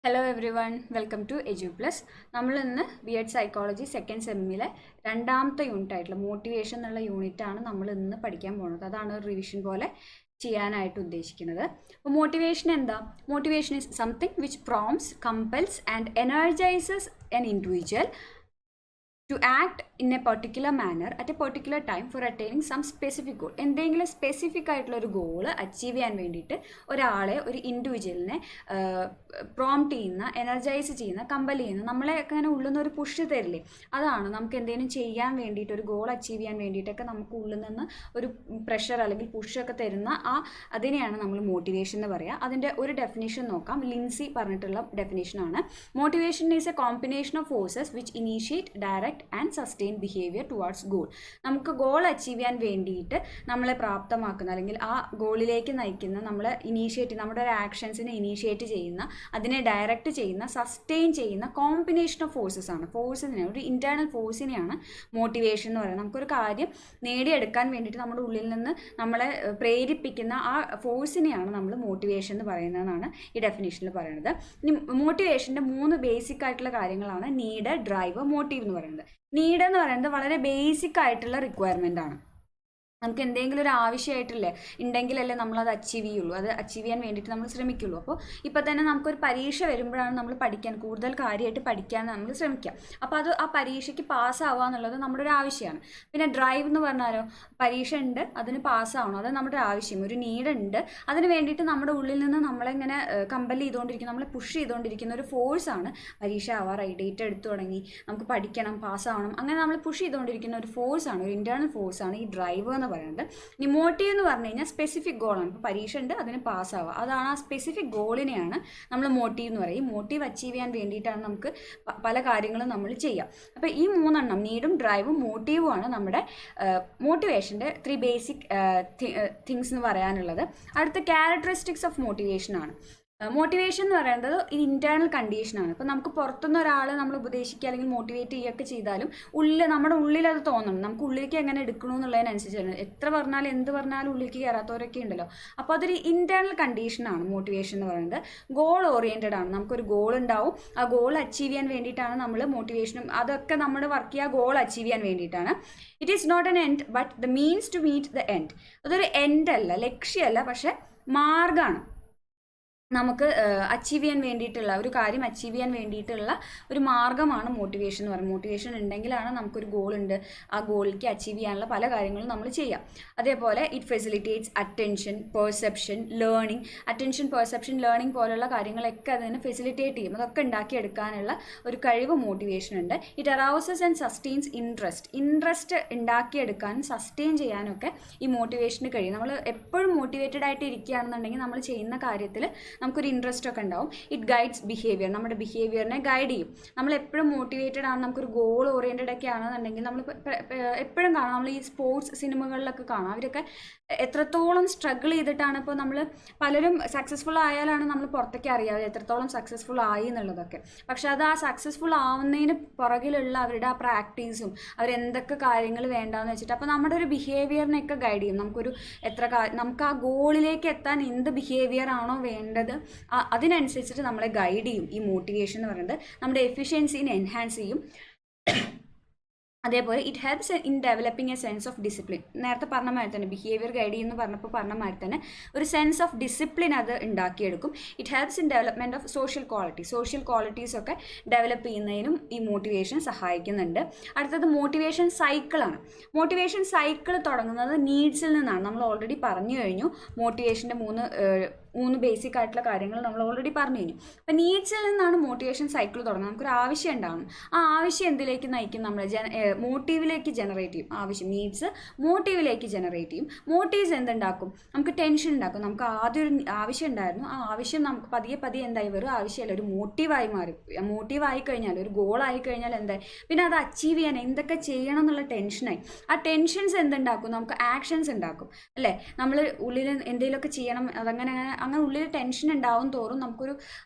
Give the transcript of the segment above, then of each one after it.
Hello everyone, welcome to Edu plus. നമ്മൾ ഇന്ന് B Ed psychology second സെമ്മിലെ രണ്ടാമത്തെ യൂണിറ്റ് ആയിട്ടുള്ള മോട്ടിവേഷൻ എന്നുള്ള യൂണിറ്റാണ് നമ്മൾ ഇന്ന് പഠിക്കാൻ പോകുന്നത്. അതാണ് ഒരു റിവിഷൻ പോലെ ചെയ്യാനായിട്ട് ഉദ്ദേശിക്കുന്നത്. അപ്പോൾ മോട്ടിവേഷൻ എന്താ? Motivation is something which prompts, compels and energises an individual to act in a particular manner at a particular time for attaining some specific goal. എന്തെങ്കിലും സ്പെസിഫിക് ആയിട്ടുള്ള ഒരു ഗോൾ അച്ചീവ് ചെയ്യാൻ വേണ്ടിയിട്ട് ഒരാളെ, ഒരു ഇൻഡിവിജ്വലിനെ പ്രോംപ്റ്റ് ചെയ്യുന്ന, എനർജൈസ് ചെയ്യുന്ന, കമ്പൽ ചെയ്യുന്ന, നമ്മളെ അങ്ങനെ ഉള്ളിൽ നിന്ന് ഒരു പുഷ് തരില്ലേ, അതാണ് നമുക്ക് എന്തെങ്കിലും ചെയ്യാൻ വേണ്ടിയിട്ട്, ഒരു ഗോൾ അച്ചീവ് ചെയ്യാൻ വേണ്ടിയിട്ടൊക്കെ നമുക്ക് ഉള്ളിൽ നിന്ന് ഒരു പ്രഷർ അല്ലെങ്കിൽ പുഷൊക്കെ തരുന്ന അതിനെയാണ് നമ്മൾ മോട്ടിവേഷൻ എന്ന് പറയുക. അതിൻ്റെ ഒരു ഡെഫിനേഷൻ നോക്കാം. ലിൻസി പറഞ്ഞിട്ടുള്ള ഡെഫിനേഷനാണ്. Motivation is a combination of forces which initiate, direct and sustain behaviour towards goal. നമുക്ക് ഗോൾ അച്ചീവ് ചെയ്യാൻ വേണ്ടിയിട്ട് നമ്മളെ പ്രാപ്തമാക്കുന്ന, അല്ലെങ്കിൽ ആ ഗോളിലേക്ക് നയിക്കുന്ന, നമ്മളെ ഇനീഷ്യേറ്റ്, നമ്മുടെ ഒരു ആക്ഷൻസിനെ ഇനീഷ്യേറ്റ് ചെയ്യുന്ന, അതിനെ ഡയറക്റ്റ് ചെയ്യുന്ന, സസ്റ്റെയിൻ ചെയ്യുന്ന കോമ്പിനേഷൻ ഓഫ് ഫോഴ്സസ് ആണ്. ഫോഴ്സിനെ, ഒരു ഇൻറ്റേർണൽ ഫോഴ്സിനെയാണ് മോട്ടിവേഷൻ എന്ന് പറയുന്നത്. നമുക്കൊരു കാര്യം നേടിയെടുക്കാൻ വേണ്ടിയിട്ട് നമ്മുടെ ഉള്ളിൽ നിന്ന് നമ്മളെ പ്രേരിപ്പിക്കുന്ന ആ ഫോഴ്സിനെയാണ് നമ്മൾ മോട്ടിവേഷൻ എന്ന് പറയുന്നതെന്നാണ് ഈ ഡെഫിനേഷനിൽ പറയുന്നത്. ഇനി മോട്ടിവേഷൻ്റെ 3 ബേസിക് ആയിട്ടുള്ള കാര്യങ്ങളാണ് നീഡ്, ഡ്രൈവ്, മോട്ടീവ് എന്ന് പറയുന്നത്. നീഡ് എന്ന് പറയുന്നത് വളരെ ബേസിക് ആയിട്ടുള്ള റിക്വയർമെൻ്റ് ആണ്. നമുക്ക് എന്തെങ്കിലും ഒരു ആവശ്യമായിട്ടില്ലേ ഉണ്ടെങ്കിലല്ലേ നമ്മളത് അച്ചീവ് ചെയ്യുള്ളൂ, അത് അച്ചീവ് ചെയ്യാൻ വേണ്ടിയിട്ട് നമ്മൾ ശ്രമിക്കുള്ളൂ. അപ്പോൾ ഇപ്പോൾ തന്നെ നമുക്കൊരു പരീക്ഷ വരുമ്പോഴാണ് നമ്മൾ പഠിക്കാൻ, കൂടുതൽ കാര്യമായിട്ട് പഠിക്കാൻ നമ്മൾ ശ്രമിക്കുക. അപ്പോൾ അത് ആ പരീക്ഷയ്ക്ക് പാസ്സാവുക എന്നുള്ളത് നമ്മുടെ ഒരു ആവശ്യമാണ്. പിന്നെ ഡ്രൈവ് എന്ന് പറഞ്ഞാലോ, പരീക്ഷ ഉണ്ട്, അതിന് പാസ്സാവണം, അത് നമ്മുടെ ഒരു ആവശ്യം, ഒരു നീഡ് ഉണ്ട്. അതിന് വേണ്ടിയിട്ട് നമ്മുടെ ഉള്ളിൽ നിന്ന് നമ്മളെങ്ങനെ കമ്പൽ ചെയ്തുകൊണ്ടിരിക്കുന്ന, നമ്മളെ പുഷ് ചെയ്തുകൊണ്ടിരിക്കുന്ന ഒരു ഫോഴ്സാണ്. പരീക്ഷ ആവാറായി, ഡേറ്റ് എടുത്തു തുടങ്ങി, നമുക്ക് പഠിക്കണം, പാസ്സാവണം, അങ്ങനെ നമ്മൾ പുഷ് ചെയ്തുകൊണ്ടിരിക്കുന്ന ഒരു ഫോഴ്സാണ്, ഒരു ഇൻറ്റേർണൽ ഫോഴ്സാണ് ഈ ഡ്രൈവ് എന്ന് പറയുന്നത്. ഇനി മോട്ടീവ് എന്ന് പറഞ്ഞു കഴിഞ്ഞാൽ സ്പെസിഫിക് ഗോളാണ്. ഇപ്പോൾ പരീക്ഷ ഉണ്ട്, അതിന് പാസ്സാവുക, അതാണ് ആ സ്പെസിഫിക് ഗോളിനെയാണ് നമ്മൾ മോട്ടീവ് എന്ന് പറയും. മോട്ടീവ് അച്ചീവ് ചെയ്യാൻ വേണ്ടിയിട്ടാണ് നമുക്ക് പല കാര്യങ്ങളും നമ്മൾ ചെയ്യുക. അപ്പോൾ ഈ 3 നീഡും, ഡ്രൈവും, മോട്ടീവുമാണ് നമ്മുടെ മോട്ടിവേഷൻ്റെ 3 ബേസിക് തിങ്സ് എന്ന് പറയാനുള്ളത്. അടുത്ത ക്യാരക്ടറിസ്റ്റിക്സ് ഓഫ് മോട്ടിവേഷൻ ആണ്. മോട്ടിവേഷൻ എന്ന് പറയുന്നത് ഒരു ഇൻറ്റേർണൽ കണ്ടീഷനാണ്. ഇപ്പോൾ നമുക്ക് പുറത്തുനിന്ന് ഒരാൾ നമ്മൾ ഉപദേശിക്കുക അല്ലെങ്കിൽ മോട്ടിവേറ്റ് ചെയ്യുകയൊക്കെ ചെയ്താലും നമ്മുടെ ഉള്ളിൽ അത് തോന്നണം. നമുക്ക് ഉള്ളിലേക്ക് എങ്ങനെ എടുക്കണമെന്നുള്ളതിനനുസരിച്ചാണ്. എത്ര പറഞ്ഞാലും എന്ത് പറഞ്ഞാലും ഉള്ളിലേക്ക് കയറാത്തവരൊക്കെ ഉണ്ടല്ലോ. അപ്പോൾ അതൊരു ഇൻറ്റേർണൽ കണ്ടീഷനാണ് മോട്ടിവേഷൻ എന്ന് പറയുന്നത്. ഗോൾ ഓറിയൻറ്റഡ് ആണ്. നമുക്കൊരു ഗോൾ ഉണ്ടാവും, ആ ഗോൾ അച്ചീവ് ചെയ്യാൻ വേണ്ടിയിട്ടാണ് നമ്മൾ മോട്ടിവേഷനും അതൊക്കെ നമ്മൾ വർക്ക് ചെയ്യുക, ഗോൾ അച്ചീവ് ചെയ്യാൻ വേണ്ടിയിട്ടാണ്. It is not an end but the means to meet the end. അതൊരു എൻഡ് അല്ല, ലക്ഷ്യമല്ല, പക്ഷെ മാർഗ്ഗമാണ്. നമുക്ക് അച്ചീവ് ചെയ്യാൻ വേണ്ടിയിട്ടുള്ള ഒരു കാര്യം അച്ചീവ് ചെയ്യാൻ വേണ്ടിയിട്ടുള്ള ഒരു മാർഗ്ഗമാണ് മോട്ടിവേഷൻ എന്ന് പറയുന്നത്. മോട്ടിവേഷൻ ഉണ്ടെങ്കിലാണ് നമുക്കൊരു ഗോൾ ഉണ്ട്, ആ ഗോളിലേക്ക് അച്ചീവ് ചെയ്യാനുള്ള പല കാര്യങ്ങളും നമ്മൾ ചെയ്യാം. അതേപോലെ it facilitates attention, perception, learning. Attention, perception, learning പോലുള്ള കാര്യങ്ങളൊക്കെ അതിനെ ഫെസിലിറ്റേറ്റ് ചെയ്യും. അതൊക്കെ ഉണ്ടാക്കിയെടുക്കാനുള്ള ഒരു കഴിവ് മോട്ടിവേഷൻ ഉണ്ട്. It arouses and sustains interest ഉണ്ടാക്കിയെടുക്കാനും സസ്റ്റെയിൻ ചെയ്യാനും ഒക്കെ ഈ മോട്ടിവേഷന് കഴിയും. നമ്മൾ എപ്പോഴും മോട്ടിവേറ്റഡ് ആയിട്ട് ഇരിക്കുകയാണെന്നുണ്ടെങ്കിൽ നമ്മൾ ചെയ്യുന്ന കാര്യത്തിൽ നമുക്കൊരു ഇൻട്രസ്റ്റ് ഒക്കെ ഉണ്ടാവും. ഇറ്റ് ഗൈഡ്സ് ബിഹേവിയർ, നമ്മുടെ ബിഹേവിയറിനെ ഗൈഡ് ചെയ്യും. നമ്മൾ എപ്പോഴും മോട്ടിവേറ്റഡ് ആണ്, നമുക്കൊരു ഗോൾ ഓറിയൻറ്റഡ് ഒക്കെ ആണെന്നുണ്ടെങ്കിൽ നമ്മൾ എപ്പോഴും കാണാം, നമ്മൾ ഈ സ്പോർട്സ് സിനിമകളിലൊക്കെ കാണാം, അവരൊക്കെ എത്രത്തോളം സ്ട്രഗിൾ ചെയ്തിട്ടാണ്. ഇപ്പോൾ നമ്മൾ പലരും സക്സസ്ഫുൾ ആയാലാണ് നമ്മൾ പുറത്തേക്ക് അറിയാതെ എത്രത്തോളം സക്സസ്ഫുൾ ആയി എന്നുള്ളതൊക്കെ. പക്ഷെ അത് ആ സക്സസ്ഫുൾ ആവുന്നതിന് പുറകിലുള്ള അവരുടെ ആ പ്രാക്ടീസും അവരെന്തൊക്കെ കാര്യങ്ങൾ വേണ്ടാന്ന് വെച്ചിട്ട്, അപ്പോൾ നമ്മുടെ ഒരു ബിഹേവിയറിനെയൊക്കെ ഗൈഡ് ചെയ്യും. നമുക്ക് ആ ഗോളിലേക്ക് എത്താൻ എന്ത് ബിഹേവിയർ ആണോ വേണ്ടത് അതിനനുസരിച്ചിട്ട് നമ്മളെ ഗൈഡ് ചെയ്യും ഈ മോട്ടിവേഷൻ എന്ന് പറയുന്നത്. നമ്മുടെ എഫിഷ്യൻസിനെ എൻഹാൻസ് ചെയ്യും. അതേപോലെ it helps in developing A sense of discipline. നേരത്തെ പറഞ്ഞ മാതിരി തന്നെ, ബിഹേവിയർ ഗൈഡ് ചെയ്യുമെന്ന് പറഞ്ഞപ്പോൾ പറഞ്ഞ മാതിരി തന്നെ ഒരു സെൻസ് ഓഫ് ഡിസിപ്ലിൻ അത് ഉണ്ടാക്കിയെടുക്കും. It helps in development of social qualities ഒക്കെ ഡെവലപ്പ് ചെയ്യുന്നതിനും ഈ മോട്ടിവേഷൻ സഹായിക്കുന്നുണ്ട്. അടുത്തത് മോട്ടിവേഷൻ സൈക്കിളാണ്. മോട്ടിവേഷൻ സൈക്കിൾ തുടങ്ങുന്നത് നീഡ്സിൽ നിന്നാണ്. നമ്മൾ ഓൾറെഡി പറഞ്ഞു കഴിഞ്ഞു. മോട്ടിവേഷൻ്റെ 3 ബേസിക് ആയിട്ടുള്ള കാര്യങ്ങൾ നമ്മൾ ഓൾറെഡി പറഞ്ഞു കഴിഞ്ഞു. അപ്പോൾ നീഡ്സിൽ നിന്നാണ് മോട്ടിവേഷൻ സൈക്കിൾ തുടങ്ങുന്നത്. നമുക്കൊരു ആവശ്യം ഉണ്ടാകും, ആ ആവശ്യം എന്തിലേക്ക് നയിക്കും? നമ്മൾ മോട്ടീവിലേക്ക് ജനറേറ്റ് ചെയ്യും. ആവശ്യം, നീഡ്സ് മോട്ടീവിലേക്ക് ജനറേറ്റ് ചെയ്യും. മോട്ടീവ്സ് എന്തുണ്ടാക്കും? നമുക്ക് ടെൻഷൻ ഉണ്ടാക്കും. നമുക്ക് ആദ്യം ഒരു ആവശ്യം ഉണ്ടായിരുന്നു, ആ ആവശ്യം നമുക്ക് പതിയെ എന്തായി വരും? ആവശ്യമല്ല, ഒരു മോട്ടീവായി മാറി. മോട്ടീവായി കഴിഞ്ഞാൽ, ഒരു ഗോളായി കഴിഞ്ഞാൽ എന്തായി? പിന്നെ അത് അച്ചീവ് ചെയ്യാൻ എന്തൊക്കെ ചെയ്യണം എന്നുള്ള ടെൻഷനായി. ആ ടെൻഷൻസ് എന്തുണ്ടാക്കും? നമുക്ക് ആക്ഷൻസ് ഉണ്ടാക്കും, അല്ലേ? നമ്മൾ ഉള്ളിൽ എന്തെങ്കിലുമൊക്കെ ചെയ്യണം, അതങ്ങനെ അങ്ങനെ ഉള്ളിൽ ടെൻഷൻ ഉണ്ടാവും തോറും നമുക്കൊരു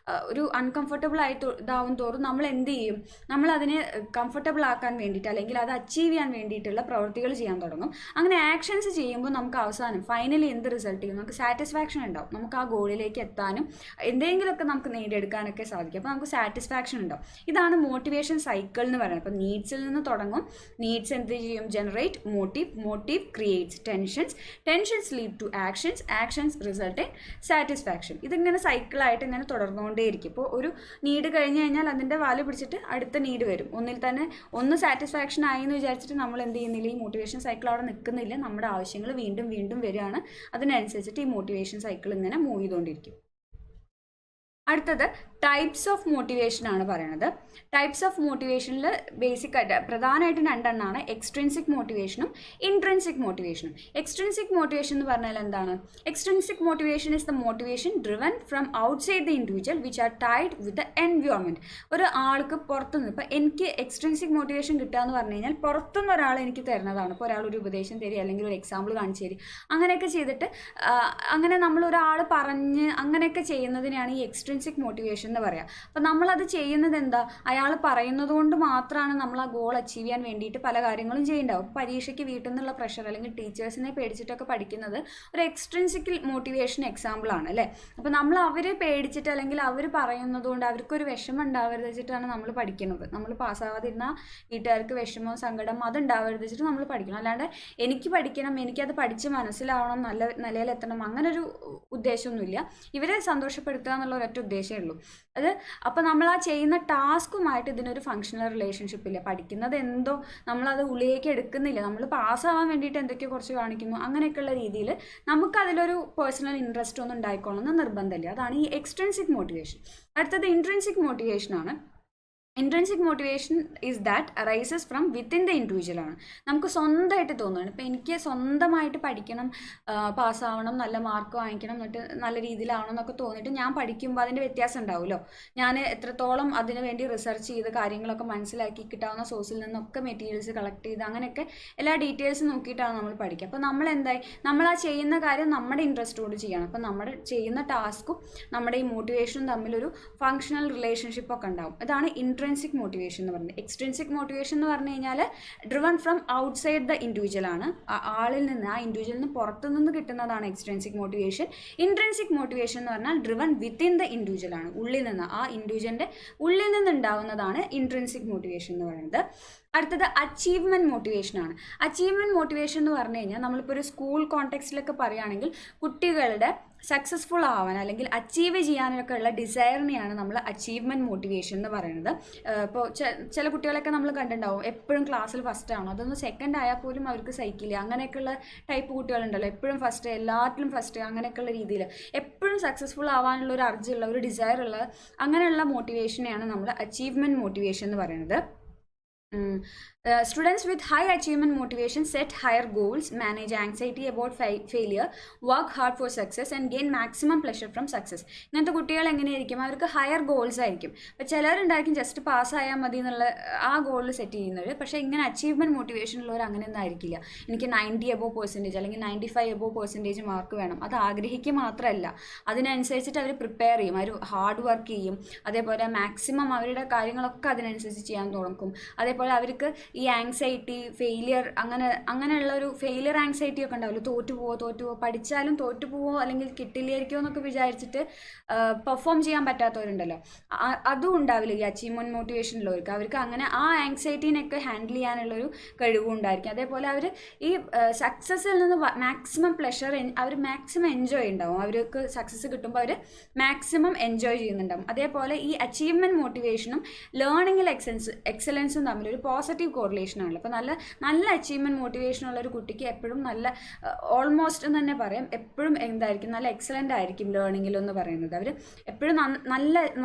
ഒരു അൺകംഫർട്ടബിൾ ആയി ഇതാവും തോറും നമ്മൾ എന്ത് ചെയ്യും, നമ്മൾ അതിനെ കംഫർട്ടബിൾ ആക്കാൻ വേണ്ടിയിട്ട് അല്ലെങ്കിൽ അത് അച്ചീവ് ചെയ്യാൻ വേണ്ടിയിട്ടുള്ള പ്രവൃത്തികൾ ചെയ്യാൻ തുടങ്ങും. അങ്ങനെ ആക്ഷൻസ് ചെയ്യുമ്പോൾ നമുക്ക് അവസാനം ഫൈനലി എന്ത് റിസൾട്ട് ചെയ്യും, നമുക്ക് സാറ്റിസ്ഫാക്ഷൻ ഉണ്ടാവും, നമുക്ക് ആ ഗോളിലേക്ക് എത്താനും എന്തെങ്കിലുമൊക്കെ നമുക്ക് നേടിയെടുക്കാനൊക്കെ സാധിക്കും. അപ്പോൾ നമുക്ക് സാറ്റിസ്ഫാക്ഷൻ ഉണ്ടാവും. ഇതാണ് മോട്ടിവേഷൻ സൈക്കിൾ എന്ന് പറയുന്നത്. അപ്പോൾ നീഡ്സിൽ നിന്ന് തുടങ്ങും. നീഡ്സ് എന്ത് ചെയ്യും, generate motive, motive creates tensions, tensions lead to actions, actions result in satisfaction. ഇതിങ്ങനെ സൈക്കിളായിട്ട് ഇങ്ങനെ തുടർന്നുകൊണ്ടേയിരിക്കും. ഇപ്പോൾ ഒരു നീഡ് കഴിഞ്ഞ് കഴിഞ്ഞാൽ അതിൻ്റെ വാല് പിടിച്ചിട്ട് അടുത്ത നീഡ് വരും. ഒന്നിൽ തന്നെ ഒന്ന് സാറ്റിസ്ഫാക്ഷൻ ആയി എന്ന് വിചാരിച്ചിട്ട് നമ്മൾ എന്ത് ചെയ്യുന്നില്ല, ഈ മോട്ടിവേഷൻ സൈക്കിൾ അവിടെ നിൽക്കുന്നില്ല. നമ്മുടെ ആവശ്യങ്ങൾ വീണ്ടും വീണ്ടും വരികയാണ്. അതിനനുസരിച്ചിട്ട് ഈ മോട്ടിവേഷൻ സൈക്കിൾ ഇങ്ങനെ മൂവ് ചെയ്തുകൊണ്ടിരിക്കും. അടുത്തത് ടൈപ്സ് ഓഫ് മോട്ടിവേഷൻ ആണ് പറയുന്നത്. ടൈപ്സ് ഓഫ് മോട്ടിവേഷനിൽ ബേസിക് ആയിട്ട് പ്രധാനമായിട്ടും രണ്ടെണ്ണമാണ്, എക്സ്ട്രിൻസിക് മോട്ടിവേഷനും ഇൻട്രിൻസിക് മോട്ടിവേഷനും. എക്സ്ട്രിൻസിക് മോട്ടിവേഷൻ എന്ന് പറഞ്ഞാൽ എന്താണ്? Extrinsic motivation is the motivation driven from outside the individual which are tied with the environment. ഒരു ആൾക്ക് പുറത്തുനിന്ന്, ഇപ്പോൾ എനിക്ക് എക്സ്ട്രിൻസിക് മോട്ടിവേഷൻ കിട്ടുക എന്ന് പറഞ്ഞു കഴിഞ്ഞാൽ പുറത്തുനിന്ന് ഒരാൾ എനിക്ക് തരുന്നതാണ്. ഇപ്പോൾ ഒരാൾ ഒരു ഉപദേശം തരിക അല്ലെങ്കിൽ ഒരു എക്സാമ്പിൾ കാണിച്ചു തരിക, അങ്ങനെയൊക്കെ ചെയ്തിട്ട് അങ്ങനെ നമ്മൾ ഒരാൾ പറഞ്ഞ് അങ്ങനെയൊക്കെ ചെയ്യുന്നതിനാണ് ഈ എക്സ്ട്രിൻസിക് മോട്ടിവേഷൻ എന്ന് പറയാം. അപ്പം നമ്മളത് ചെയ്യുന്നത് എന്താ, അയാൾ പറയുന്നത് കൊണ്ട് മാത്രമാണ് നമ്മൾ ആ ഗോൾ അച്ചീവ് ചെയ്യാൻ വേണ്ടിയിട്ട് പല കാര്യങ്ങളും ചെയ്യുന്നുണ്ടാവും. പരീക്ഷയ്ക്ക് വീട്ടിൽ നിന്നുള്ള പ്രഷർ അല്ലെങ്കിൽ ടീച്ചേഴ്സിനെ പേടിച്ചിട്ടൊക്കെ പഠിക്കുന്നത് ഒരു എക്സ്ട്രിൻസിക് മോട്ടിവേഷൻ എക്സാമ്പിൾ ആണ് അല്ലേ. അപ്പോൾ നമ്മൾ അവരെ പേടിച്ചിട്ട് അല്ലെങ്കിൽ അവർ പറയുന്നത് കൊണ്ട് അവർക്കൊരു വിഷമം ഉണ്ടാവരുത് വെച്ചിട്ടാണ് നമ്മൾ പഠിക്കുന്നത്. നമ്മൾ പാസ്സാവാതിരുന്നാൽ വീട്ടുകാർക്ക് വിഷമവും സങ്കടം അതുണ്ടാവരുത് വെച്ചിട്ട് നമ്മൾ പഠിക്കണം. അല്ലാണ്ട് എനിക്ക് പഠിക്കണം, എനിക്കത് പഠിച്ച് മനസ്സിലാവണം, നല്ല നിലയിലെത്തണം, അങ്ങനെ ഒരു ഉദ്ദേശമൊന്നുമില്ല. ഇവരെ സന്തോഷപ്പെടുത്തുക എന്നുള്ള ഒരൊറ്റ ഉദ്ദേശമേ ഉള്ളൂ. അത് അപ്പോൾ നമ്മൾ ആ ചെയ്യുന്ന ടാസ്കുമായിട്ട് ഇതിനൊരു ഫങ്ഷണൽ റിലേഷൻഷിപ്പ് ഇല്ല. പഠിക്കുന്നത് എന്തോ നമ്മളത് ഉള്ളിലേക്ക് എടുക്കുന്നില്ല, നമ്മൾ പാസ്സാവാൻ വേണ്ടിയിട്ട് എന്തൊക്കെയോ കുറച്ച് കാണിക്കുന്നു, അങ്ങനെയൊക്കെയുള്ള രീതിയിൽ നമുക്കതിലൊരു പേഴ്സണൽ ഇൻട്രസ്റ്റ് ഒന്നും ഉണ്ടായിക്കോളണമെന്ന് നിർബന്ധമില്ല. അതാണ് ഈ എക്സ്ട്രിൻസിക് മോട്ടിവേഷൻ. അടുത്തത് ഇൻട്രിൻസിക് മോട്ടിവേഷനാണ്. Intrinsic motivation is that arises from within the individual ആണ്. നമുക്ക് സ്വന്തമായിട്ട് തോന്നുകയാണ്. ഇപ്പോൾ എനിക്ക് സ്വന്തമായിട്ട് പഠിക്കണം, പാസ്സാവണം, നല്ല മാർക്ക് വാങ്ങിക്കണം, എന്നിട്ട് നല്ല രീതിയിലാവണം എന്നൊക്കെ തോന്നിയിട്ട് ഞാൻ പഠിക്കുമ്പോൾ അതിൻ്റെ വ്യത്യാസം ഉണ്ടാവുമല്ലോ. ഞാൻ എത്രത്തോളം അതിന് വേണ്ടി റിസർച്ച് ചെയ്ത് കാര്യങ്ങളൊക്കെ മനസ്സിലാക്കി കിട്ടാവുന്ന സോഴ്സിൽ നിന്നൊക്കെ മെറ്റീരിയൽസ് കളക്ട് ചെയ്ത് അങ്ങനെയൊക്കെ എല്ലാ ഡീറ്റെയിൽസ് നോക്കിയിട്ടാണ് നമ്മൾ പഠിക്കുക. അപ്പോൾ നമ്മൾ എന്തായി, നമ്മൾ ആ ചെയ്യുന്ന കാര്യം നമ്മുടെ ഇൻട്രസ്റ്റോട് ചെയ്യണം. അപ്പോൾ നമ്മുടെ ചെയ്യുന്ന ടാസ്കും നമ്മുടെ ഈ മോട്ടിവേഷനും തമ്മിലൊരു ഫങ്ഷണൽ റിലേഷൻഷിപ്പ് ഒക്കെ ഉണ്ടാവും. ഇതാണ് ഇൻട്രിൻസിക് മോട്ടിവേഷൻ എന്ന് പറയുന്നത്. എക്സ്ട്രിൻസിക് മോട്ടിവേഷൻ എന്ന് പറഞ്ഞു കഴിഞ്ഞാൽ driven from outside the individual ആണ്. ആളിൽ നിന്ന്, ആ ഇൻഡിവിജ്വലിൽ നിന്ന് പുറത്തു നിന്ന് കിട്ടുന്നതാണ് എക്സ്ട്രിൻസിക് മോട്ടിവേഷൻ. ഇൻട്രിൻസിക് മോട്ടിവേഷൻ എന്ന് പറഞ്ഞാൽ ഡ്രിവൺ വിത്തിൻ ദ ഇൻഡിവിജ്വൽ ആണ്. ഉള്ളിൽ നിന്ന്, ആ ഇൻഡിവിജ്വലിൻ്റെ ഉള്ളിൽ നിന്ന് ഉണ്ടാവുന്നതാണ് ഇൻട്രിൻസിക് മോട്ടിവേഷൻ എന്ന് പറയുന്നത്. അടുത്തത് അച്ചീവ്മെൻറ്റ് മോട്ടിവേഷൻ ആണ്. അച്ചീവ്മെൻറ്റ് മോട്ടിവേഷൻ എന്ന് പറഞ്ഞു കഴിഞ്ഞാൽ നമ്മളിപ്പോൾ ഒരു സ്കൂൾ കോണ്ടെക്സ്റ്റിലൊക്കെ പറയുകയാണെങ്കിൽ കുട്ടികളുടെ സക്സസ്ഫുൾ ആവാൻ അല്ലെങ്കിൽ അച്ചീവ് ചെയ്യാനൊക്കെ ഉള്ള ഡിസയറിനെയാണ് നമ്മൾ അച്ചീവ്മെൻറ്റ് മോട്ടിവേഷൻ എന്ന് പറയുന്നത്. ഇപ്പോൾ ചില കുട്ടികളൊക്കെ നമ്മൾ കണ്ടിട്ടുണ്ടാവും, എപ്പോഴും ക്ലാസ്സിൽ ഫസ്റ്റ് ആവണം, അതൊന്ന് സെക്കൻഡ് ആയാൽ പോലും അവർക്ക് സഹിക്കില്ല. അങ്ങനെയൊക്കെയുള്ള ടൈപ്പ് കുട്ടികളുണ്ടല്ലോ, എപ്പോഴും ഫസ്റ്റ്, എല്ലാത്തിലും ഫസ്റ്റ്, അങ്ങനെയൊക്കെയുള്ള രീതിയിൽ എപ്പോഴും സക്സസ്ഫുൾ ആവാനുള്ള ഒരു അർജുള്ള, ഒരു ഡിസയർ ഉള്ള അങ്ങനെയുള്ള മോട്ടിവേഷനെയാണ് നമ്മൾ അച്ചീവ്മെൻറ്റ് മോട്ടിവേഷൻ എന്ന് പറയുന്നത്. Students with high achievement motivation set higher goals, manage anxiety about failure, work hard for success and gain maximum pleasure from success. ഇങ്ങനത്തെ കുട്ടികൾ എങ്ങനെയായിരിക്കും, അവർക്ക് ഹയർ ഗോൾസ് ആയിരിക്കും. അപ്പോൾ ചിലരുണ്ടായിരിക്കും ജസ്റ്റ് പാസ്സായാൽ മതി എന്നുള്ള ആ ഗോളിൽ സെറ്റ് ചെയ്യുന്നത്. പക്ഷേ ഇങ്ങനെ അച്ചീവ്മെൻറ്റ് മോട്ടിവേഷൻ ഉള്ളവർ അങ്ങനെയൊന്നും ആയിരിക്കില്ല. എനിക്ക് 90 above% അല്ലെങ്കിൽ 95 above% മാർക്ക് വേണം, അത് ആഗ്രഹിക്കുക മാത്രമല്ല, അതിനനുസരിച്ചിട്ട് അവർ പ്രിപ്പയർ ചെയ്യും, അവർ ഹാർഡ് വർക്ക് ചെയ്യും. അതേപോലെ മാക്സിമം അവരുടെ കാര്യങ്ങളൊക്കെ അതിനനുസരിച്ച് ചെയ്യാൻ തുടങ്ങും. അതേപോലെ അവർക്ക് ഈ ആങ്സൈറ്റി, ഫെയിലിയർ, അങ്ങനെയുള്ള ഒരു ഫെയിലിയർ ആങ്സൈറ്റി ഒക്കെ ഉണ്ടാവില്ല. തോറ്റുപോവോ, പഠിച്ചാലും തോറ്റുപോവോ അല്ലെങ്കിൽ കിട്ടില്ലായിരിക്കുമോ എന്നൊക്കെ വിചാരിച്ചിട്ട് പെർഫോം ചെയ്യാൻ പറ്റാത്തവരുണ്ടല്ലോ, അതും ഉണ്ടാവില്ല ഈ അച്ചീവ്മെൻറ്റ് മോട്ടിവേഷനിലുള്ളവർക്ക്. അവർക്ക് അങ്ങനെ ആ ആങ്സൈറ്റീനൊക്കെ ഹാൻഡിൽ ചെയ്യാനുള്ളൊരു കഴിവും ഉണ്ടായിരിക്കും. അതേപോലെ അവർ ഈ സക്സസ്സിൽ നിന്ന് മാക്സിമം പ്ലഷർ, അവർ മാക്സിമം എൻജോയ് ഉണ്ടാവും. അവർക്ക് സക്സസ് കിട്ടുമ്പോൾ അവർ മാക്സിമം എൻജോയ് ചെയ്യുന്നുണ്ടാവും. അതേപോലെ ഈ അച്ചീവ്മെൻറ്റ് മോട്ടിവേഷനും ലേണിങ്ങിൽ എക്സലൻസും തമ്മിലൊരു പോസിറ്റീവ് കോറിലേഷൻ ആണല്ലോ. അപ്പോൾ നല്ല അച്ചീവ്മെൻറ്റ് മോട്ടിവേഷൻ ഉള്ള ഒരു കുട്ടിക്ക് എപ്പോഴും നല്ല, ഓൾമോസ്റ്റ് എന്ന് തന്നെ പറയാം, എപ്പോഴും എന്തായിരിക്കും, നല്ല എക്സലൻ്റ് ആയിരിക്കും ലേണിങ്ങിലെന്ന് പറയുന്നത്. അവർ എപ്പോഴും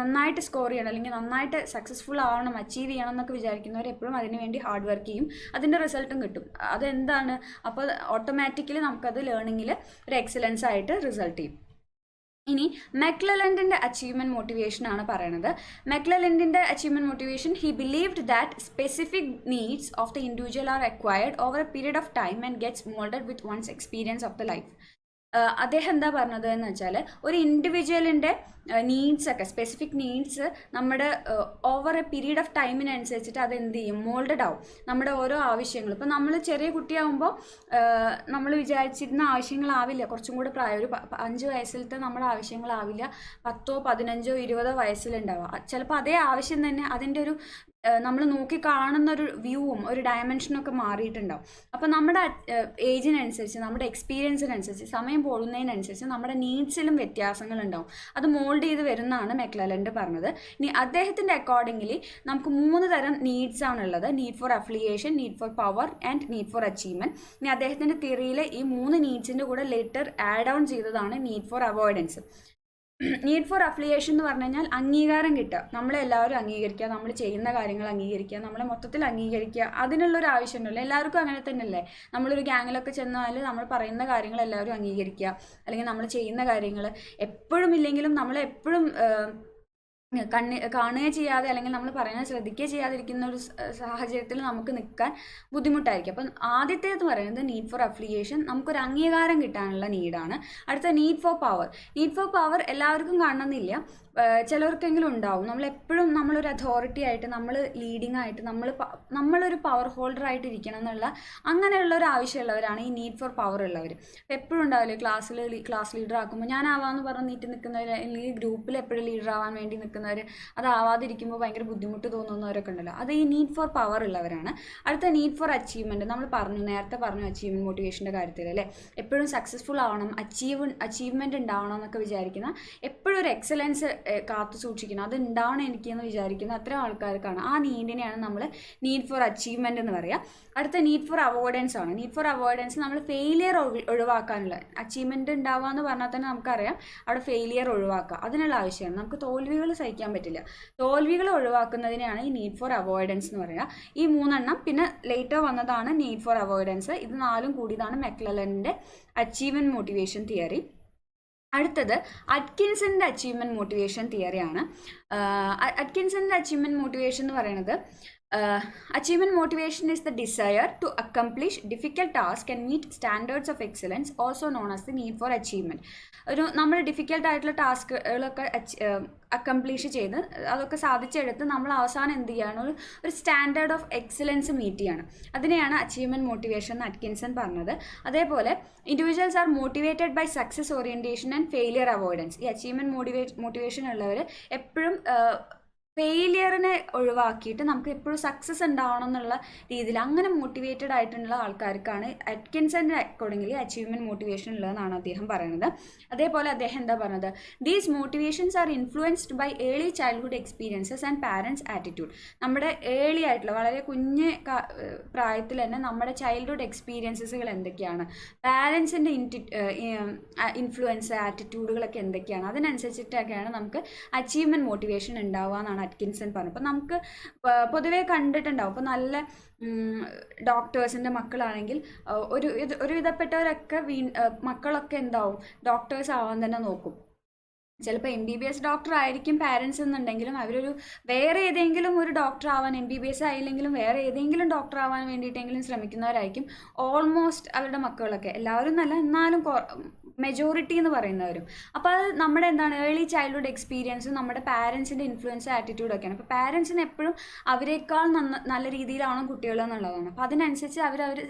നന്നായിട്ട് സ്കോർ ചെയ്യണം അല്ലെങ്കിൽ നന്നായിട്ട് സക്സസ്ഫുൾ ആവണം, അച്ചീവ് ചെയ്യണം എന്നൊക്കെ വിചാരിക്കുന്നവർ എപ്പോഴും അതിന് വേണ്ടി ഹാർഡ് വർക്ക് ചെയ്യും. അതിൻ്റെ റിസൾട്ടും കിട്ടും. അതെന്താണ്, അപ്പോൾ ഓട്ടോമാറ്റിക്കലി നമുക്കത് ലേണിങ്ങിൽ ഒരു എക്സലൻസ് ആയിട്ട് റിസൾട്ട് ചെയ്യും. ഇനി മെക്ലെലൻഡിൻ്റെ അച്ചീവ്മെൻറ്റ് മോട്ടിവേഷൻ ആണ് പറയുന്നത്. മെക്ലെലൻഡിൻ്റെ achievement motivation, he believed that specific needs of the individual are acquired over a period of time and gets moulded with one's experience of the life. അദ്ദേഹം എന്താ പറഞ്ഞത് എന്ന് വെച്ചാൽ ഒരു ഇൻഡിവിജ്വലിൻ്റെ നീഡ്സ് ഒക്കെ സ്പെസിഫിക് നീഡ്സ് നമ്മുടെ ഓവർ എ പീരീഡ് ഓഫ് ടൈമിനനുസരിച്ചിട്ട് അത് എന്ത് ചെയ്യും, മോൾഡഡ് ആവും. നമ്മുടെ ഓരോ ആവശ്യങ്ങൾ ഇപ്പോൾ നമ്മൾ ചെറിയ കുട്ടിയാകുമ്പോൾ നമ്മൾ വിചാരിച്ചിരുന്ന ആവശ്യങ്ങളാവില്ല കുറച്ചും കൂടെ പ്രായം, ഒരു 5 വയസ്സിലത്തെ നമ്മുടെ ആവശ്യങ്ങളാവില്ല 10, 15, 20 വയസ്സിലുണ്ടാവുക. ചിലപ്പോൾ അതേ ആവശ്യം തന്നെ അതിൻ്റെ ഒരു നമ്മൾ നോക്കി കാണുന്ന ഒരു വ്യൂവും ഒരു ഡയമെൻഷനൊക്കെ മാറിയിട്ടുണ്ടാവും. അപ്പോൾ നമ്മുടെ ഏജിനനുസരിച്ച് നമ്മുടെ എക്സ്പീരിയൻസിനനുസരിച്ച് സമയം പോകുന്നതിനനുസരിച്ച് നമ്മുടെ നീഡ്സിലും വ്യത്യാസങ്ങളുണ്ടാവും. അത് മോൾഡ് ചെയ്ത് വരുന്നതാണ് മെക്ലെലൻഡ് പറഞ്ഞത്. ഇനി അദ്ദേഹത്തിൻ്റെ അക്കോർഡിംഗ്ലി നമുക്ക് 3 തരം നീഡ്സ് ആണുള്ളത്: need for affiliation, need for power and need for achievement. ഇനി അദ്ദേഹത്തിൻ്റെ തിയറിയിൽ ഈ 3 നീഡ്സിൻ്റെ കൂടെ ലെറ്റർ ആഡ് ഓൺ ചെയ്തതാണ് need for avoidance. Need for affiliation എന്ന് പറഞ്ഞു കഴിഞ്ഞാൽ അംഗീകാരം കിട്ടുക, നമ്മളെല്ലാവരും അംഗീകരിക്കുക, നമ്മൾ ചെയ്യുന്ന കാര്യങ്ങൾ അംഗീകരിക്കുക, നമ്മളെ മൊത്തത്തിൽ അംഗീകരിക്കുക, അതിനുള്ളൊരു ആവശ്യമുണ്ടല്ലോ. എല്ലാവർക്കും അങ്ങനെ തന്നെയല്ലേ? നമ്മളൊരു ഗ്യാങ്ങിലൊക്കെ ചെന്നാൽ നമ്മൾ പറയുന്ന കാര്യങ്ങൾ എല്ലാവരും അംഗീകരിക്കുക, അല്ലെങ്കിൽ നമ്മൾ ചെയ്യുന്ന കാര്യങ്ങൾ എപ്പോഴും ഇല്ലെങ്കിലും നമ്മളെപ്പോഴും കാണുക ചെയ്യാതെ അല്ലെങ്കിൽ നമ്മൾ പറയുന്നത് ശ്രദ്ധിക്കുക ചെയ്യാതിരിക്കുന്ന ഒരു സാഹചര്യത്തിൽ നമുക്ക് നിൽക്കാൻ ബുദ്ധിമുട്ടായിരിക്കും. അപ്പം ആദ്യത്തേത് പറയുന്നത് നീഡ് ഫോർ അഫിലിയേഷൻ, നമുക്കൊരു അംഗീകാരം കിട്ടാനുള്ള നീഡാണ്. അടുത്ത need for power. Need for power എല്ലാവർക്കും കാണണമെന്നില്ല, ചിലർക്കെങ്കിലും ഉണ്ടാവും. നമ്മളെപ്പോഴും നമ്മളൊരു അതോറിറ്റി ആയിട്ട്, നമ്മൾ ലീഡിങ് ആയിട്ട്, നമ്മളൊരു പവർ ഹോൾഡർ ആയിട്ട് ഇരിക്കണം എന്നുള്ള അങ്ങനെയുള്ള ഒരു ആവശ്യമുള്ളവരാണ് ഈ നീഡ് ഫോർ പവർ ഉള്ളവർ. എപ്പോഴും ഉണ്ടാവില്ലേ ക്ലാസ് ലീഡർ ആക്കുമ്പോൾ ഞാനാവാന്ന് പറഞ്ഞ് നീട്ടി നിൽക്കുന്നവർ, അല്ലെങ്കിൽ ഗ്രൂപ്പിൽ എപ്പോഴും ലീഡർ ആവാൻ വേണ്ടി നിൽക്കുന്നവർ, അതാവാതിരിക്കുമ്പോൾ ഭയങ്കര ബുദ്ധിമുട്ട് തോന്നുന്നവരൊക്കെ ഉണ്ടല്ലോ, അത് ഈ നീഡ് ഫോർ പവർ ഉള്ളവരാണ്. അടുത്ത നീഡ് ഫോർ അച്ചീവ്മെൻറ്റ്. നമ്മൾ നേരത്തെ പറഞ്ഞു അച്ചീവ്മെൻറ്റ് മോട്ടിവേഷൻ്റെ കാര്യത്തിൽ അല്ലേ, എപ്പോഴും സക്സസ്ഫുൾ ആവണം, അച്ചീവ്മെൻറ്റ് ഉണ്ടാവണം എന്നൊക്കെ വിചാരിക്കുന്ന, എപ്പോഴും ഒരു എക്സലൻസ് കാത്തു സൂക്ഷിക്കണം, അത് ഉണ്ടാവണം എനിക്കെന്ന് വിചാരിക്കുന്ന അത്ര ആൾക്കാർക്കാണ് ആ നീഡിനെയാണ് നമ്മൾ നീഡ് ഫോർ അച്ചീവ്മെൻറ്റ് എന്ന് പറയുക. അടുത്ത നീഡ് ഫോർ അവോയ്ഡൻസ് ആണ്. നീഡ് ഫോർ അവോയ്ഡൻസ് നമ്മൾ ഫെയിലിയർ ഒഴിവാക്കാനുള്ള, അച്ചീവ്മെൻറ്റ് ഉണ്ടാവുക എന്ന് പറഞ്ഞാൽ തന്നെ നമുക്കറിയാം അവിടെ ഫെയിലിയർ ഒഴിവാക്കുക, അതിനുള്ള ആവശ്യമാണ്. നമുക്ക് തോൽവികൾ സഹിക്കാൻ പറ്റില്ല, തോൽവികൾ ഒഴിവാക്കുന്നതിനെയാണ് ഈ നീഡ് ഫോർ അവോയ്ഡൻസ് എന്ന് പറയുക. ഈ 3 എണ്ണം പിന്നെ ലേറ്റർ വന്നതാണ് നീഡ് ഫോർ അവോയ്ഡൻസ്. ഇത് 4 കൂടിയതാണ് മെക്ലെലൻഡിൻ്റെ അച്ചീവ്മെൻറ്റ് മോട്ടിവേഷൻ തിയറി. അടുത്തത് അറ്റ്കിൻസന്റെ അച്ചീവ്മെൻറ്റ് മോട്ടിവേഷൻ തിയറിയാണ്. അറ്റ്കിൻസന്റെ അച്ചീവ്മെൻറ്റ് മോട്ടിവേഷൻ എന്ന് പറയുന്നത് achievement motivation is the desire to accomplish difficult tasks and meet standards of excellence, also known as the need for achievement. ഒരു നമ്മൾ difficult ആയിട്ടുള്ള ടാസ്കുകളൊക്കെ accomplish ചെയ്ത് അതൊക്കെ സാധിച്ചെടുത്ത് നമ്മൾ അവസാനം എന്ത് ചെയ്യാണ്, ഒരു സ്റ്റാൻഡേർഡ് ഓഫ് എക്സലൻസ് മീറ്റ് ചെയ്യാണ്. അതിനെയാണ് അച്ചീവ്മെൻറ്റ് മോട്ടിവേഷൻ എന്ന് അറ്റ്കിൻസൺ പറഞ്ഞത്. അതേപോലെ individuals are motivated by success orientation and failure avoidance. ഈ അച്ചീവ്മെൻറ്റ് മോട്ടിവേഷൻ ഉള്ളവർ എപ്പോഴും ഫെയിലിയറിനെ ഒഴിവാക്കിയിട്ട് നമുക്ക് എപ്പോഴും സക്സസ് ഉണ്ടാവണം എന്നുള്ള രീതിയിൽ അങ്ങനെ മോട്ടിവേറ്റഡ് ആയിട്ടുള്ള ആൾക്കാർക്കാണ് അറ്റ്കിൻസന്റെ അക്കോർഡിംഗ്ലി അച്ചീവ്മെൻറ്റ് മോട്ടിവേഷൻ ഉള്ളതെന്നാണ് അദ്ദേഹം പറയുന്നത്. അതേപോലെ അദ്ദേഹം എന്താ പറഞ്ഞത്, these motivations are influenced by early childhood experiences and parents attitude. നമ്മുടെ ഏർലി ആയിട്ടുള്ള വളരെ കുഞ്ഞ് പ്രായത്തിൽ തന്നെ നമ്മുടെ ചൈൽഡ്ഹുഡ് എക്സ്പീരിയൻസസുകൾ എന്തൊക്കെയാണ്, പാരൻസിൻ്റെ ഇൻഫ്ലുവൻസ് ആറ്റിറ്റ്യൂഡുകളൊക്കെ എന്തൊക്കെയാണ്, അതിനനുസരിച്ചിട്ടൊക്കെയാണ് നമുക്ക് അച്ചീവ്മെൻറ്റ് മോട്ടിവേഷൻ ഉണ്ടാവുക എന്നാണ് അറ്റ്കിൻസൺ പറഞ്ഞു. അപ്പോൾ നമുക്ക് പൊതുവെ കണ്ടിട്ടുണ്ടാവും, ഇപ്പോൾ നല്ല ഡോക്ടേഴ്സിൻ്റെ മക്കളാണെങ്കിൽ ഒരുവിധപ്പെട്ടവരൊക്കെ മക്കളൊക്കെ എന്താവും, ഡോക്ടേഴ്സ് ആവാൻ തന്നെ നോക്കും. ചിലപ്പോൾ MBBS ഡോക്ടർ ആയിരിക്കും പാരൻസ് എന്നുണ്ടെങ്കിലും അവരൊരു വേറെ ഏതെങ്കിലും ഒരു ഡോക്ടർ ആവാൻ, MBBS ആയില്ലെങ്കിലും വേറെ ഏതെങ്കിലും ഡോക്ടർ ആവാൻ വേണ്ടിയിട്ടെങ്കിലും ശ്രമിക്കുന്നവരായിരിക്കും ഓൾമോസ്റ്റ് അവരുടെ മക്കളൊക്കെ. എല്ലാവരും നല്ല, എന്നാലും മെജോറിറ്റി എന്ന് പറയുന്നവരും. അപ്പോൾ അത് നമ്മുടെ എന്താണ് ഏർലി ചൈൽഡ്ഹുഡ് എക്സ്പീരിയൻസും നമ്മുടെ പാരൻസിൻ്റെ ഇൻഫ്ലുവൻസ് ആറ്റിറ്റ്യൂഡൊക്കെയാണ്. അപ്പോൾ പാരൻസിന് എപ്പോഴും അവരെക്കാൾ നല്ല രീതിയിലാണ് കുട്ടികൾ എന്നുള്ളതാണ്. അപ്പോൾ അതിനനുസരിച്ച് അവർ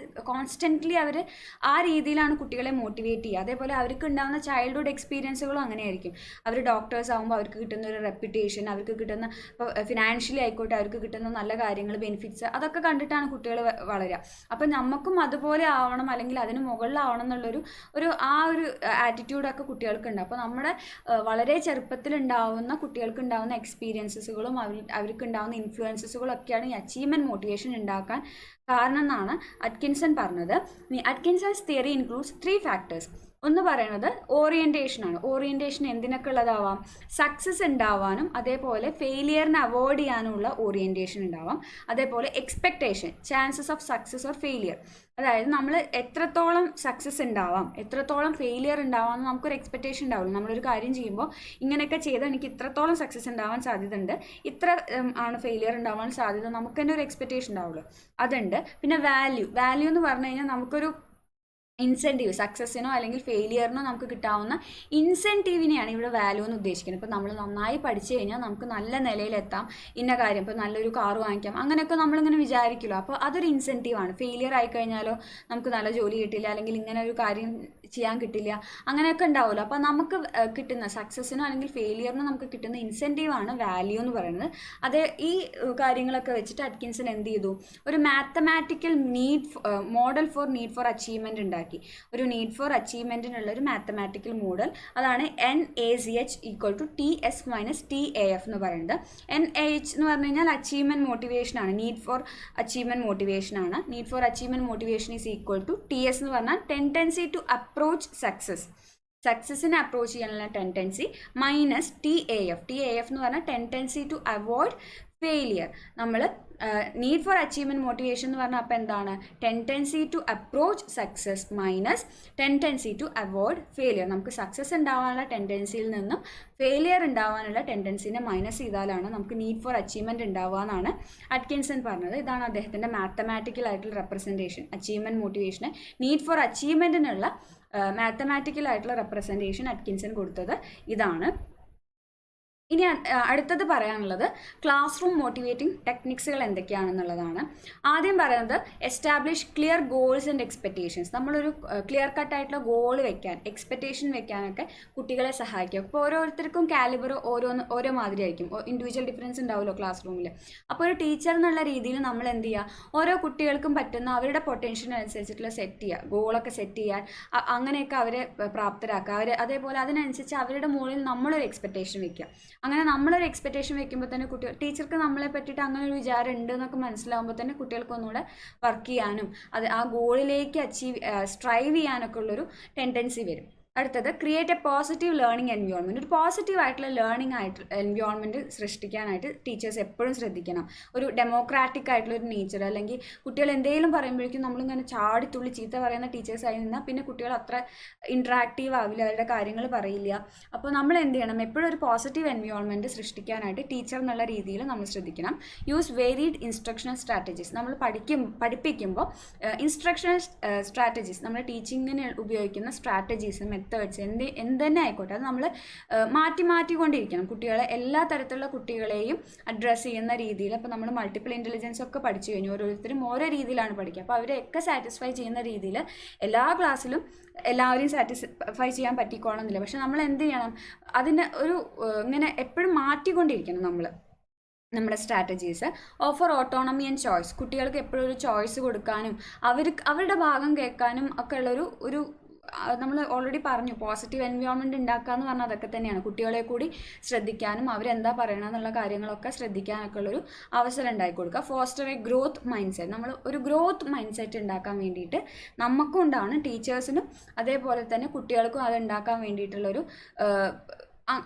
കോൺസ്റ്റൻ്റ്ലി അവർ ആ രീതിയിലാണ് കുട്ടികളെ മോട്ടിവേറ്റ് ചെയ്യുക. അതേപോലെ അവർക്ക് ഉണ്ടാകുന്ന ചൈൽഡ്ഹുഡ് എക്സ്പീരിയൻസുകളും അങ്ങനെയായിരിക്കും. അവർ ഡോക്ടേഴ്സ് ആകുമ്പോൾ അവർക്ക് കിട്ടുന്ന ഒരു റെപ്യൂട്ടേഷൻ, അവർക്ക് കിട്ടുന്ന ഇപ്പോൾ ഫിനാൻഷ്യലി ആയിക്കോട്ടെ അവർക്ക് കിട്ടുന്ന നല്ല കാര്യങ്ങൾ, ബെനിഫിറ്റ്സ്, അതൊക്കെ കണ്ടിട്ടാണ് കുട്ടികൾ വളരുക. അപ്പം നമുക്കും അതുപോലെ ആവണം അല്ലെങ്കിൽ അതിന് മുകളിലാവണം എന്നുള്ളൊരു ആ ഒരു ആറ്റിറ്റ്യൂഡൊക്കെ കുട്ടികൾക്കുണ്ട്. അപ്പോൾ നമ്മുടെ വളരെ ചെറുപ്പത്തിലുണ്ടാവുന്ന കുട്ടികൾക്കുണ്ടാവുന്ന എക്സ്പീരിയൻസസുകളും അവർക്ക് ഉണ്ടാവുന്ന ഇൻഫ്ലുവൻസസുകളും ഒക്കെയാണ് ഈ അച്ചീവ്മെൻറ്റ് മോട്ടിവേഷൻ ഉണ്ടാക്കാൻ കാരണം എന്നാണ് അറ്റ്കിൻസൺ പറഞ്ഞത്. അറ്റ്കിൻസൺസ് തിയറി ഇൻക്ലൂഡ്സ് 3 ഫാക്ടേഴ്സ്. ഒന്ന് പറയുന്നത് ഓറിയൻറ്റേഷനാണ്. ഓറിയൻറ്റേഷൻ എന്തിനൊക്കെ ഉള്ളതാവാം, സക്സസ് ഉണ്ടാവാനും അതേപോലെ ഫെയിലിയറിനെ അവോയ്ഡ് ചെയ്യാനുമുള്ള ഓറിയൻറ്റേഷൻ ഉണ്ടാവാം. അതേപോലെ expectation, chances of success or failure, അതായത് നമ്മൾ എത്രത്തോളം സക്സസ് ഉണ്ടാവാം എത്രത്തോളം ഫെയിലിയർ ഉണ്ടാവാം എന്ന് നമുക്കൊരു എക്സ്പെക്റ്റേഷൻ ഉണ്ടാവുള്ളൂ. നമ്മളൊരു കാര്യം ചെയ്യുമ്പോൾ ഇങ്ങനെയൊക്കെ ചെയ്താൽ എനിക്ക് ഇത്രത്തോളം സക്സസ് ഉണ്ടാവാൻ സാധ്യതയുണ്ട്, ഇത്ര ആണ് ഫെയിലിയർ ഉണ്ടാവാൻ സാധ്യത, നമുക്ക് തന്നെ ഒരു എക്സ്പെക്റ്റേഷൻ ഉണ്ടാവുള്ളൂ, അതുണ്ട്. പിന്നെ വാല്യൂ എന്ന് പറഞ്ഞു കഴിഞ്ഞാൽ നമുക്കൊരു ഇൻസെൻറ്റീവ്, സക്സസ്സിനോ അല്ലെങ്കിൽ ഫെയിലിയറിനോ നമുക്ക് കിട്ടാവുന്ന ഇൻസെൻറ്റീവിനെയാണ് ഇവിടെ വാല്യൂ എന്ന് ഉദ്ദേശിക്കുന്നത്. ഇപ്പോൾ നമ്മൾ നന്നായി പഠിച്ചു കഴിഞ്ഞാൽ നമുക്ക് നല്ല നിലയിലെത്താം, ഇന്ന കാര്യം ഇപ്പോൾ നല്ലൊരു കാർ വാങ്ങിക്കാം, അങ്ങനെയൊക്കെ നമ്മളിങ്ങനെ വിചാരിക്കുമല്ലോ. അപ്പോൾ അതൊരു ഇൻസെൻറ്റീവാണ്. ഫെയിലിയർ ആയി കഴിഞ്ഞാലോ നമുക്ക് നല്ല ജോലി കിട്ടില്ല, അല്ലെങ്കിൽ ഇങ്ങനെ ഒരു കാര്യം ചെയ്യാൻ കിട്ടില്ല, അങ്ങനെയൊക്കെ ഉണ്ടാവുമല്ലോ. അപ്പോൾ നമുക്ക് കിട്ടുന്ന സക്സസ്സിനോ അല്ലെങ്കിൽ ഫെയിലിയറിനോ നമുക്ക് കിട്ടുന്ന ഇൻസെൻറ്റീവാണ് വാല്യൂ എന്ന് പറയുന്നത്. അത് ഈ കാര്യങ്ങളൊക്കെ വെച്ചിട്ട് അറ്റ്കിൻസൺ എന്ത് ചെയ്തു, ഒരു mathematical model for need for achievement ഉണ്ടാക്കി. ഒരു നീഡ് ഫോർ അച്ചീവ്മെന്റിനുള്ള ഒരു മാത്തമാറ്റിക്കൽ മോഡൽ, അതാണ് NACH equal to TS minus TAF എന്ന് പറയുന്നത്. NAH എന്ന് പറഞ്ഞു കഴിഞ്ഞാൽ അച്ചീവ്മെന്റ് മോട്ടിവേഷൻ ആണ്, നീഡ് ഫോർ അച്ചീവ്മെന്റ് മോട്ടിവേഷൻ ആണ്. Need for achievement motivation is equal to TS എന്ന് പറഞ്ഞാൽ ടെൻഡൻസി ടു അപ്രോച്ച് സക്സസിനെ അപ്രോച്ച് ചെയ്യാനുള്ള ടെൻഡൻസി മൈനസ് TAF എന്ന് പറഞ്ഞാൽ ടെൻഡൻസി ടു അവോയ്ഡ് ഫെയിലിയർ. നമ്മൾ നീഡ് ഫോർ അച്ചീവ്മെൻറ്റ് മോട്ടിവേഷൻ എന്ന് പറഞ്ഞാൽ അപ്പോൾ എന്താണ്, tendency to approach success minus tendency to avoid failure. നമുക്ക് സക്സസ് ഉണ്ടാവാനുള്ള ടെൻഡൻസിയിൽ നിന്നും ഫെയിലിയർ ഉണ്ടാവാനുള്ള ടെൻഡൻസിനെ മൈനസ് ചെയ്താലാണ് നമുക്ക് നീഡ് ഫോർ അച്ചീവ്മെൻറ്റ് ഉണ്ടാവുക എന്നാണ് അറ്റ്കിൻസൺ പറഞ്ഞത്. ഇതാണ് അദ്ദേഹത്തിൻ്റെ മാത്തമാറ്റിക്കൽ ആയിട്ടുള്ള റെപ്രസെൻറ്റേഷൻ. അച്ചീവ്മെൻറ്റ് മോട്ടിവേഷന് നീഡ് ഫോർ അച്ചീവ്മെൻറ്റിനുള്ള മാത്തമാറ്റിക്കൽ ആയിട്ടുള്ള റെപ്രസെൻറ്റേഷൻ അറ്റ്കിൻസൺ കൊടുത്തത് ഇതാണ്. ഇനി അടുത്തത് പറയാനുള്ളത് ക്ലാസ് റൂം മോട്ടിവേറ്റിംഗ് ടെക്നിക്സുകൾ എന്തൊക്കെയാണെന്നുള്ളതാണ്. ആദ്യം പറയുന്നത് establish clear goals and expectations. നമ്മളൊരു ക്ലിയർ കട്ടായിട്ടുള്ള ഗോൾ വെക്കാൻ, എക്സ്പെക്റ്റേഷൻ വെക്കാനൊക്കെ കുട്ടികളെ സഹായിക്കും. അപ്പോൾ ഓരോരുത്തർക്കും കാലിബർ ഓരോ മാതിരി ആയിരിക്കും, ഇൻഡിവിജ്വൽ ഡിഫറൻസ് ഉണ്ടാവുമല്ലോ ക്ലാസ് റൂമിൽ. അപ്പോൾ ഒരു ടീച്ചർ എന്നുള്ള രീതിയിൽ നമ്മൾ എന്ത് ചെയ്യുക, ഓരോ കുട്ടികൾക്കും പറ്റുന്ന അവരുടെ പൊട്ടൻഷ്യലിനനുസരിച്ചിട്ടുള്ള സെറ്റ് ചെയ്യുക, ഗോളൊക്കെ സെറ്റ് ചെയ്യാൻ, അങ്ങനെയൊക്കെ അവരെ പ്രാപ്തരാക്കുക. അതേപോലെ അതിനനുസരിച്ച് അവരുടെ മുകളിൽ നമ്മളൊരു എക്സ്പെക്റ്റേഷൻ വെക്കുക. അങ്ങനെ നമ്മളൊരു എക്സ്പെക്റ്റേഷൻ വെക്കുമ്പോൾ തന്നെ ടീച്ചർക്ക് നമ്മളെ പറ്റിയിട്ട് അങ്ങനെ ഒരു വിചാരം ഉണ്ട് എന്നൊക്കെ മനസ്സിലാവുമ്പോൾ തന്നെ കുട്ടികൾക്ക് ഒന്നുകൂടെ വർക്ക് ചെയ്യാനും ആ ഗോളിലേക്ക് സ്ട്രൈവ് ചെയ്യാനൊക്കെ ഉള്ളൊരു ടെൻഡൻസി വരും. അടുത്തത് create A positive learning environment. ഒരു പോസിറ്റീവ് ആയിട്ടുള്ള ലേണിംഗ് എൻവയോൺമെൻറ്റ് സൃഷ്ടിക്കാനായിട്ട് ടീച്ചേഴ്സ് എപ്പോഴും ശ്രദ്ധിക്കണം. ഒരു ഡെമോക്രാറ്റിക് ആയിട്ടുള്ള ഒരു നേച്ചർ, അല്ലെങ്കിൽ കുട്ടികൾ എന്തെങ്കിലും പറയുമ്പോഴേക്കും നമ്മളിങ്ങനെ ചാടിത്തുള്ളി ചീത്ത പറയുന്ന ടീച്ചേഴ്സായി നിന്നാൽ പിന്നെ കുട്ടികൾ അത്ര ഇൻട്രാക്റ്റീവ് ആവില്ല, അവരുടെ കാര്യങ്ങൾ പറയില്ല. അപ്പോൾ നമ്മൾ എന്ത് ചെയ്യണം, എപ്പോഴും ഒരു പോസിറ്റീവ് എൻവയോൺമെൻറ്റ് സൃഷ്ടിക്കാനായിട്ട് ടീച്ചർ എന്നുള്ള രീതിയിൽ നമ്മൾ ശ്രദ്ധിക്കണം. Use varied instructional strategies. നമ്മൾ പഠിപ്പിക്കുമ്പോൾ ഇൻസ്ട്രക്ഷണൽ സ്ട്രാറ്റജീസ്, നമ്മൾ ടീച്ചിങ്ങിന് ഉപയോഗിക്കുന്ന സ്ട്രാറ്റജീസ്, മെത്തേഡ്സ് എന്തെന്നെ ആയിക്കോട്ടെ, അത് നമ്മൾ മാറ്റിക്കൊണ്ടിരിക്കണം. കുട്ടികളെ, എല്ലാ തരത്തിലുള്ള കുട്ടികളെയും അഡ്രസ്സ് ചെയ്യുന്ന രീതിയിൽ. അപ്പോൾ നമ്മൾ മൾട്ടിപ്പിൾ ഇൻ്റലിജൻസ് ഒക്കെ പഠിച്ചു കഴിഞ്ഞു, ഓരോരുത്തരും ഓരോ രീതിയിലാണ് പഠിക്കുക. അപ്പോൾ അവരെയൊക്കെ സാറ്റിസ്ഫൈ ചെയ്യുന്ന രീതിയിൽ എല്ലാ ക്ലാസ്സിലും എല്ലാവരെയും സാറ്റിസ്ഫൈ ചെയ്യാൻ പറ്റിക്കോണമെന്നില്ല. പക്ഷെ നമ്മൾ എന്ത് ചെയ്യണം, അതിന് ഒരു ഇങ്ങനെ എപ്പോഴും മാറ്റിക്കൊണ്ടിരിക്കണം നമ്മുടെ strategies. Offer autonomy and choice. കുട്ടികൾക്ക് എപ്പോഴും ഒരു ചോയ്സ് കൊടുക്കാനും അവരുടെ ഭാഗം കേൾക്കാനും ഒക്കെ ഉള്ളൊരു നമ്മൾ ഓൾറെഡി പറഞ്ഞു, പോസിറ്റീവ് എൻവയോൺമെൻറ്റ് ഉണ്ടാക്കുക എന്ന് പറഞ്ഞാൽ അതൊക്കെ തന്നെയാണ്. കുട്ടികളെ കൂടി ശ്രദ്ധിക്കാനും അവരെന്താ പറയണം എന്നുള്ള കാര്യങ്ങളൊക്കെ ശ്രദ്ധിക്കാനൊക്കെ ഉള്ളൊരു അവസരം ഉണ്ടാക്കി കൊടുക്കുക. Foster A growth mind set. നമ്മൾ ഒരു ഗ്രോത്ത് മൈൻഡ് സെറ്റ് ഉണ്ടാക്കാൻ വേണ്ടിയിട്ട് നമുക്കും ഉണ്ടാവണം, ടീച്ചേഴ്സിനും അതേപോലെ തന്നെ കുട്ടികൾക്കും അത് ഉണ്ടാക്കാൻ വേണ്ടിയിട്ടുള്ളൊരു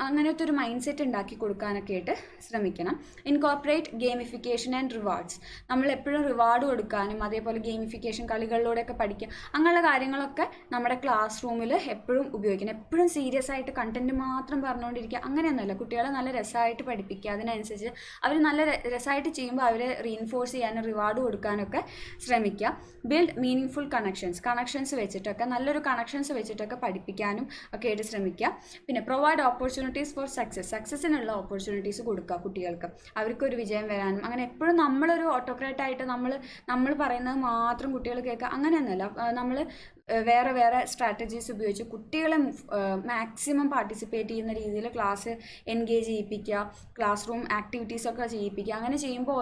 അങ്ങനത്തെ ഒരു മൈൻഡ് സെറ്റ് ഉണ്ടാക്കി കൊടുക്കാനൊക്കെ ആയിട്ട് ശ്രമിക്കണം. Incorporate gamification and rewards. നമ്മൾ എപ്പോഴും റിവാർഡ് കൊടുക്കാനും അതേപോലെ ഗെയിമിഫിക്കേഷൻ കളികളിലൂടെയൊക്കെ പഠിക്കുക, അങ്ങനെയുള്ള കാര്യങ്ങളൊക്കെ നമ്മുടെ ക്ലാസ് റൂമിൽ എപ്പോഴും ഉപയോഗിക്കണം. എപ്പോഴും സീരിയസ് ആയിട്ട് കണ്ടന്റ് മാത്രം പറഞ്ഞുകൊണ്ടിരിക്കുക അങ്ങനെയൊന്നുമല്ല. കുട്ടികളെ നല്ല രസമായിട്ട് പഠിപ്പിക്കുക, അതിനനുസരിച്ച് അവർ നല്ല രസമായിട്ട് ചെയ്യുമ്പോൾ അവരെ റീഇൻഫോഴ്സ് ചെയ്യാനും റിവാർഡ് കൊടുക്കാനൊക്കെ ശ്രമിക്കുക. ബിൽഡ് മീനിങ് ഫുൾ കണക്ഷൻസ് വെച്ചിട്ടൊക്കെ, നല്ലൊരു കണക്ഷൻസ് വെച്ചിട്ടൊക്കെ പഠിപ്പിക്കാനും ഒക്കെ ആയിട്ട് ശ്രമിക്കുക. പിന്നെ പ്രൊവൈഡ് ഓപ്പർച്യൂണിറ്റീസ് ഫോർ സക്സസിനുള്ള ഓപ്പർച്യൂണിറ്റീസ് കൊടുക്കുക കുട്ടികൾക്ക്, അവർക്കൊരു വിജയം വരാനും. അങ്ങനെ എപ്പോഴും നമ്മളൊരു ഓട്ടോക്രാറ്റായിട്ട് നമ്മൾ പറയുന്നത് മാത്രം കുട്ടികൾ കേൾക്കുക അങ്ങനെയൊന്നുമല്ല. നമ്മൾ വേറെ സ്ട്രാറ്റജീസ് ഉപയോഗിച്ച് കുട്ടികളെ മാക്സിമം പാർട്ടിസിപ്പേറ്റ് ചെയ്യുന്ന രീതിയിൽ ക്ലാസ് എൻഗേജ് ചെയ്യിപ്പിക്കുക, ക്ലാസ് റൂം ആക്ടിവിറ്റീസൊക്കെ ചെയ്യിപ്പിക്കുക. അങ്ങനെ ചെയ്യുമ്പോൾ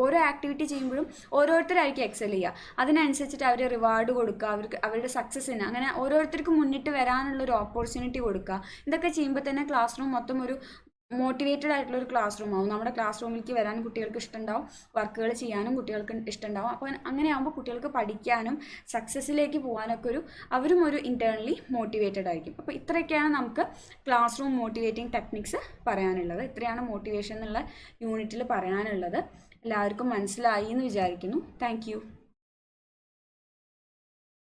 ഓരോ ആക്ടിവിറ്റി ചെയ്യുമ്പോഴും ഓരോരുത്തരായിരിക്കും എക്സൽ ചെയ്യുക. അതിനനുസരിച്ചിട്ട് അവർ റിവാർഡ് കൊടുക്കുക, അവരുടെ സക്സസ്സിന് അങ്ങനെ ഓരോരുത്തർക്കും മുന്നിട്ട് വരാനുള്ളൊരു ഓപ്പർച്യൂണിറ്റി കൊടുക്കുക. ഇതൊക്കെ ചെയ്യുമ്പോൾ തന്നെ ക്ലാസ് റൂം മൊത്തം ഒരു മോട്ടിവേറ്റഡ് ആയിട്ടുള്ള ഒരു ക്ലാസ് റൂം ആവും. നമ്മുടെ ക്ലാസ് റൂമിലേക്ക് വരാൻ കുട്ടികൾക്ക് ഇഷ്ടമുണ്ടാവും, വർക്കുകൾ ചെയ്യാനും കുട്ടികൾക്ക് ഇഷ്ടമുണ്ടാവും. അപ്പോൾ അങ്ങനെയാകുമ്പോൾ കുട്ടികൾക്ക് പഠിക്കാനും സക്സസ്സിലേക്ക് പോകാനൊക്കെ അവരും ഒരു ഇൻറ്റേർണലി മോട്ടിവേറ്റഡ് ആയിരിക്കും. അപ്പോൾ ഇത്രയൊക്കെയാണ് നമുക്ക് ക്ലാസ് റൂം മോട്ടിവേറ്റിംഗ് ടെക്നിക്സ് പറയാനുള്ളത്. ഇത്രയാണ് മോട്ടിവേഷൻ എന്നുള്ള യൂണിറ്റിൽ പറയാനുള്ളത്. എല്ലാവർക്കും മനസ്സിലായി എന്ന് വിചാരിക്കുന്നു. താങ്ക്